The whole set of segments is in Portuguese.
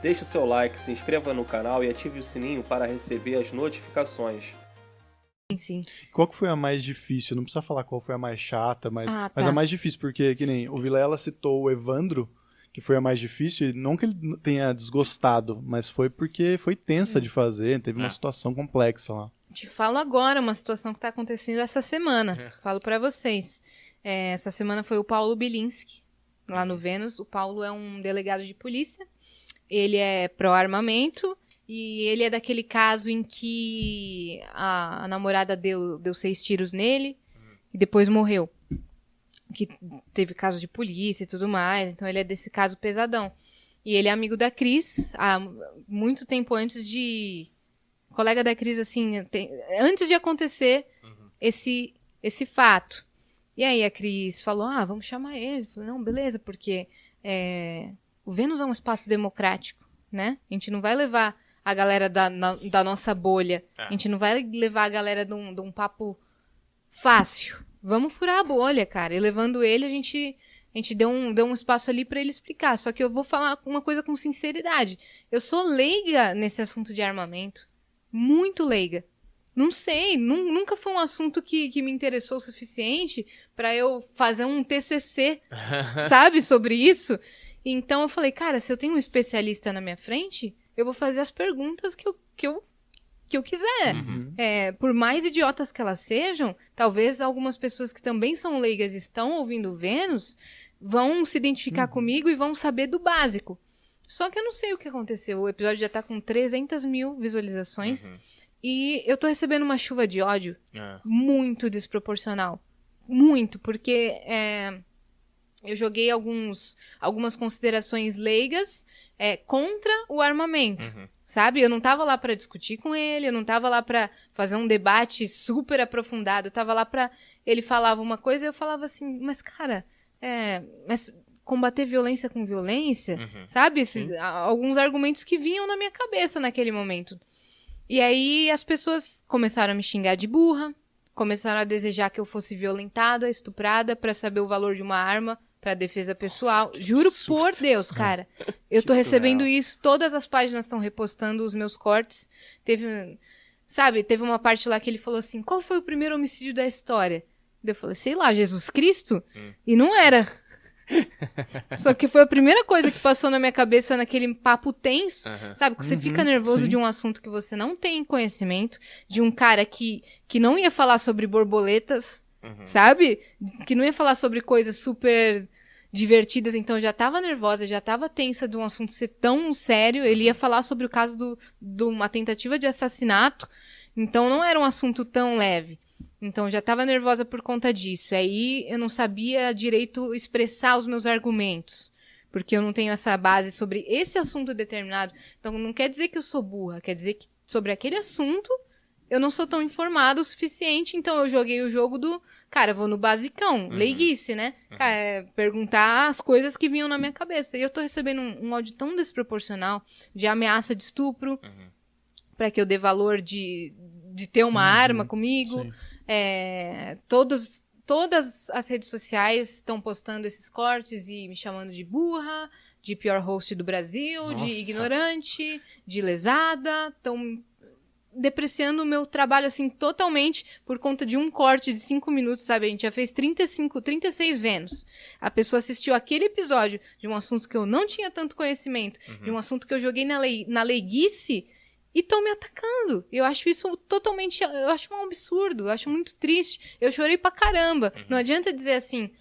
Deixe o seu like, se inscreva no canal e ative o sininho para receber as notificações. Sim. Qual que foi a mais difícil? Não precisa falar qual foi a mais chata, mas tá. a mais difícil, porque que nem o Vilela citou o Evandro, que foi a mais difícil, e não que ele tenha desgostado, mas foi porque foi tensa de fazer, teve uma situação complexa lá. Te falo agora uma situação que tá acontecendo essa semana. Falo pra vocês. Essa semana foi o Paulo Bilinski, lá no Vênus. O Paulo é um delegado de polícia. Ele é pró-armamento. E ele é daquele caso em que a namorada deu 6 tiros nele e depois morreu. Que teve caso de polícia e tudo mais. Então ele é desse caso pesadão. E ele é amigo da Cris há muito tempo antes de... Colega da Cris, assim, antes de acontecer esse fato. E aí a Cris falou, vamos chamar ele. Eu falei, não, beleza, porque o Vênus é um espaço democrático, né? A gente não vai levar a galera da nossa bolha. A gente não vai levar a galera de um papo fácil. Vamos furar a bolha, cara. E levando ele, a gente deu um espaço ali pra ele explicar. Só que eu vou falar uma coisa com sinceridade. Eu sou leiga nesse assunto de armamento. Muito leiga. Não sei, nunca foi um assunto que me interessou o suficiente pra eu fazer um TCC, sabe, sobre isso. Então eu falei, cara, se eu tenho um especialista na minha frente, eu vou fazer as perguntas que eu quiser. Por mais idiotas que elas sejam, talvez algumas pessoas que também são leigas e estão ouvindo o Vênus vão se identificar comigo e vão saber do básico. Só que eu não sei o que aconteceu. O episódio já tá com 300 mil visualizações. E eu tô recebendo uma chuva de ódio muito desproporcional. Muito, porque eu joguei algumas considerações leigas contra o armamento, sabe? Eu não tava lá pra discutir com ele, eu não tava lá pra fazer um debate super aprofundado, eu tava lá pra... Ele falava uma coisa e eu falava assim, mas cara, mas combater violência com violência, sabe? Alguns argumentos que vinham na minha cabeça naquele momento. E aí as pessoas começaram a me xingar de burra, começaram a desejar que eu fosse violentada, estuprada, pra saber o valor de uma arma pra defesa pessoal. Nossa, juro por Deus, cara. Eu tô recebendo isso, todas as páginas estão repostando os meus cortes. Teve uma parte lá que ele falou assim, qual foi o primeiro homicídio da história? Eu falei, sei lá, Jesus Cristo? E não era. Só que foi a primeira coisa que passou na minha cabeça naquele papo tenso, sabe? Que você fica nervoso de um assunto que você não tem conhecimento, de um cara que não ia falar sobre borboletas, sabe? Que não ia falar sobre coisas super divertidas, então eu já tava nervosa, já tava tensa de um assunto ser tão sério. Ele ia falar sobre o caso de uma tentativa de assassinato, então não era um assunto tão leve. Então, eu já estava nervosa por conta disso. Aí, eu não sabia direito expressar os meus argumentos. Porque eu não tenho essa base sobre esse assunto determinado. Então, não quer dizer que eu sou burra. Quer dizer que sobre aquele assunto, eu não sou tão informada o suficiente. Então, eu joguei o jogo do... Cara, vou no basicão. Leiguice, né? Cara, perguntar as coisas que vinham na minha cabeça. E eu tô recebendo um áudio tão desproporcional de ameaça de estupro. Pra que eu dê valor de ter uma arma comigo. Todas as redes sociais estão postando esses cortes e me chamando de burra, de pior host do Brasil, de ignorante, de lesada. Estão depreciando o meu trabalho, assim, totalmente por conta de um corte de 5 minutos, sabe? A gente já fez 36 Vênus. A pessoa assistiu aquele episódio de um assunto que eu não tinha tanto conhecimento, de um assunto que eu joguei na leiguice, e estão me atacando. Eu acho isso totalmente... Eu acho um absurdo. Eu acho muito triste. Eu chorei pra caramba. Não adianta dizer assim,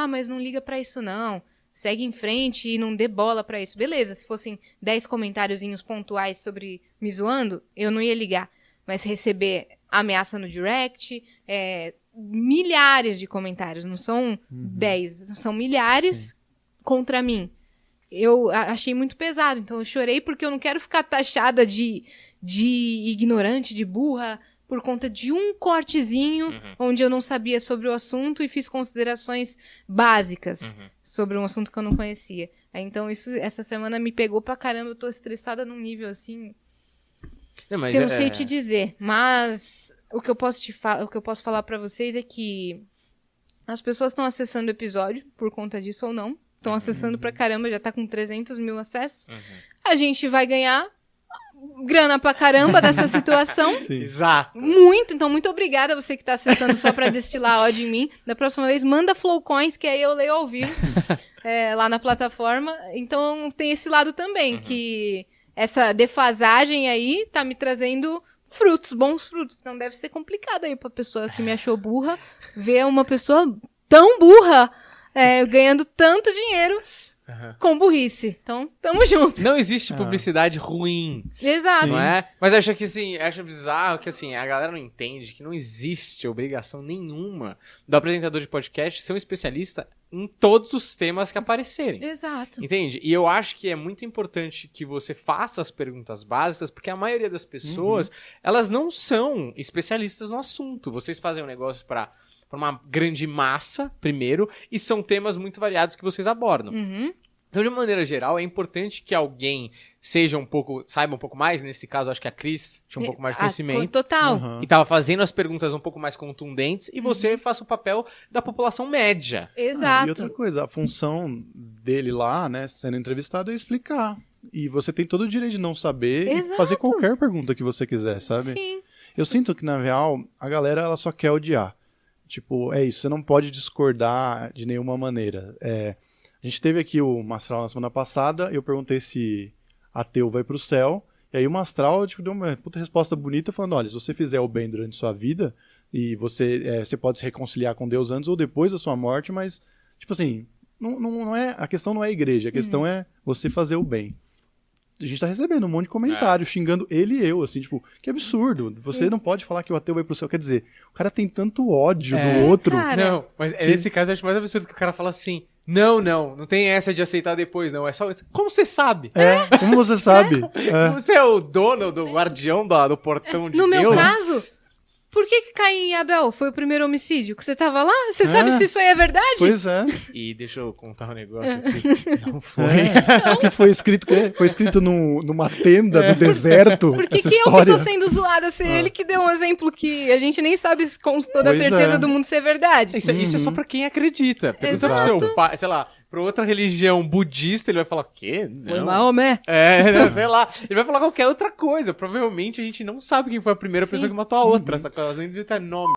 mas não liga pra isso não. Segue em frente e não dê bola pra isso. Beleza, se fossem 10 comentáriozinhos pontuais sobre me zoando, eu não ia ligar. Mas receber ameaça no direct, milhares de comentários. Não são 10, são milhares contra mim. Eu achei muito pesado. Então eu chorei porque eu não quero ficar taxada de ignorante, de burra, por conta de um cortezinho onde eu não sabia sobre o assunto e fiz considerações básicas sobre um assunto que eu não conhecia. Então isso, essa semana me pegou pra caramba, eu tô estressada num nível assim que eu não sei te dizer. Mas o que eu posso falar pra vocês é que as pessoas estão acessando o episódio por conta disso ou não. Estão acessando pra caramba, já tá com 300 mil acessos. a gente vai ganhar grana pra caramba dessa situação. Sim. Exato. Muito, então muito obrigada a você que tá acessando só pra destilar ódio em mim. Da próxima vez, manda Flowcoins, que aí eu leio ao vivo lá na plataforma. Então tem esse lado também, que essa defasagem aí tá me trazendo frutos, bons frutos. Então deve ser complicado aí pra pessoa que me achou burra ver uma pessoa tão burra ganhando tanto dinheiro com burrice. Então, tamo junto. Não existe publicidade ruim, Exato. não é? Mas eu acho que, assim, acho bizarro que, assim, a galera não entende que não existe obrigação nenhuma do apresentador de podcast ser um especialista em todos os temas que aparecerem. Exato. Entende? E eu acho que é muito importante que você faça as perguntas básicas, porque a maioria das pessoas, elas não são especialistas no assunto. Vocês fazem um negócio para uma grande massa, primeiro, e são temas muito variados que vocês abordam. Então, de maneira geral, é importante que alguém saiba um pouco mais. Nesse caso, acho que a Cris tinha um pouco mais de conhecimento. Total. E estava fazendo as perguntas um pouco mais contundentes, e você faça o papel da população média. Exato. E outra coisa, a função dele lá, né, sendo entrevistado, é explicar. E você tem todo o direito de não saber e fazer qualquer pergunta que você quiser, sabe? Sim. Eu sinto que, na real, a galera ela só quer odiar. Tipo, é isso, você não pode discordar de nenhuma maneira. A gente teve aqui o Mastral na semana passada, eu perguntei se ateu vai pro céu, e aí o Mastral deu uma puta resposta bonita, falando, olha, se você fizer o bem durante sua vida, e você pode se reconciliar com Deus antes ou depois da sua morte, mas, tipo assim, a questão não é a igreja, a questão é você fazer o bem. A gente tá recebendo um monte de comentário xingando ele e eu, assim, tipo, que absurdo. Você não pode falar que o ateu vai pro céu. Quer dizer, o cara tem tanto ódio do outro. Cara. Não, mas nesse caso eu acho mais absurdo que o cara fala assim, não tem essa de aceitar depois, não. É só. Como você sabe? Como você sabe? Você é o dono, do guardião do portão de No Deus? meu caso, por que Caim e Abel foi o primeiro homicídio? Que você tava lá? Você sabe se isso aí é verdade? Pois é. E deixa eu contar um negócio aqui. Não foi. Que foi escrito numa tenda no deserto. Por que essa eu que história. tô sendo zoada se ele que deu um exemplo que a gente nem sabe com toda a Pois certeza é. do mundo ser verdade? Isso é só pra quem acredita. Pergunta pro Exato. seu pai, sei lá, pra outra religião budista, ele vai falar, o quê? Não. Foi Maomé. Não, sei lá. Ele vai falar qualquer outra coisa. Provavelmente a gente não sabe quem foi a primeira pessoa que matou a outra. Essa coisa nem devia ter nome.